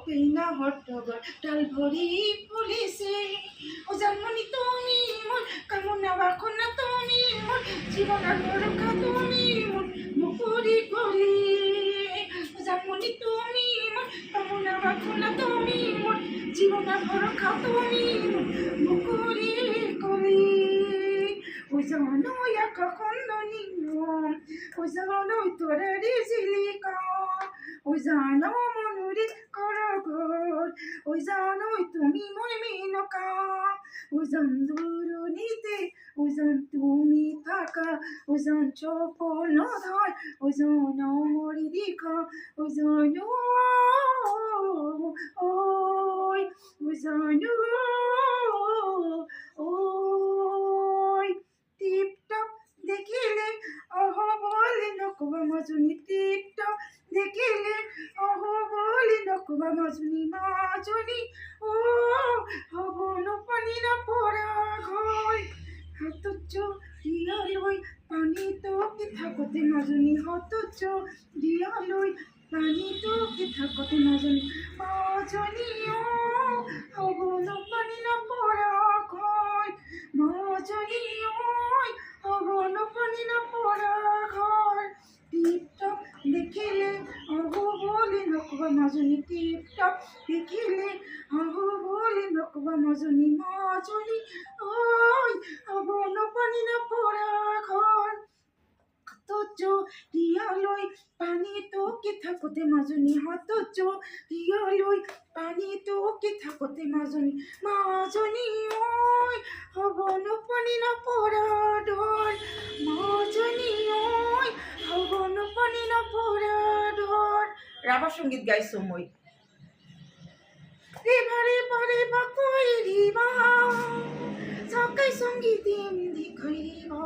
পেনা হট্টগর ডাল ভরি ফুলিছে ও জন্মনি তুমি মোর কামনা বাখনা তুমি মোর জীবনের রক্ষা তুমি মোর মুকুরি করি ও জন্মনি তুমি মোর কামনা বাখনা তুমি মোর জীবনের রক্ষা তুমি মোর মুকুরি করি ও জানো একা খন্দনি ও জানো তোরা রিজিলিকা ও জানো মনুরি করগর ও জানো তুমি মোর মেনকা ও জান দুরুনিতে ও জান তুমি থাকা ও জান চপল ধর ও জান মরি দেখা ও জানো ওই ও জানো ওই টিপটপ দেখিলে অহ বলে নকবা মাজুনি টিপটপ দেখিলে অহ বলে নকবা মাজুনি মাজুনি ও হবন পানি না পড়া ঘর হাতুচ্চ দিয়ালই পানি তো কি থাকতে মাজুনি হাতুচ্চ দিয়ালই পানি তো কি থাকতে মাজুনি মাজুনি ও হবন পানি না পড়া ঘর মাজুনি ওই হবন পানি না পড়া ঘর টিপটপ দেখিলে অহ বলে নকবা মাজুনি টিপটপ দেখিলে অহ বলে নকবা মাজুনি মাজুনি ওই হবন পানি না পড়া ঘর হাতচ্চ দিয়ালই পানি তো কি থাকতে মাজুনি হাতচ্চ দিয়ালই পানি তো কি থাকতে মাজুনি মাজুনি ওই হবন পানি না পড়া ঢল মাজুনি ওই হবন পানি না পড়া ঢল রাভা সঙ্গীত গাইছো মই রে বারে বা কই রিবা সকাই সঙ্গীত এমনি কই রিবা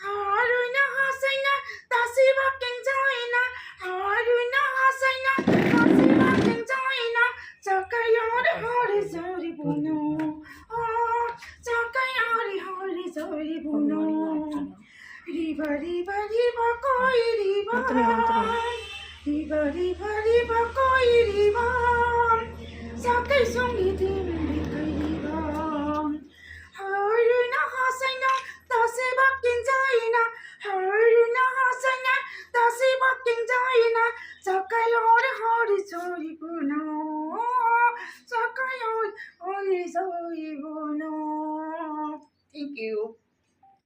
হারুই না হাসাই না তাসি বাকেং যায় না হারুই না হাসাই না তাসি বাকেং যায় না সকাই আর হরে জরি বুনো সকাই আর হরে জরি বুনো রিবা কই রিবা রিবা কই রিবা সকাই সঙ্গীত এমনি কই রিবা হারুই না হাসাই না তাসি বাকেং যায় না হারুই না হাসাই না তাসি বাকেং যায় না সকাই আর হরে জরি বুনো সকাই আর হরে জরি বুনো। Thank you.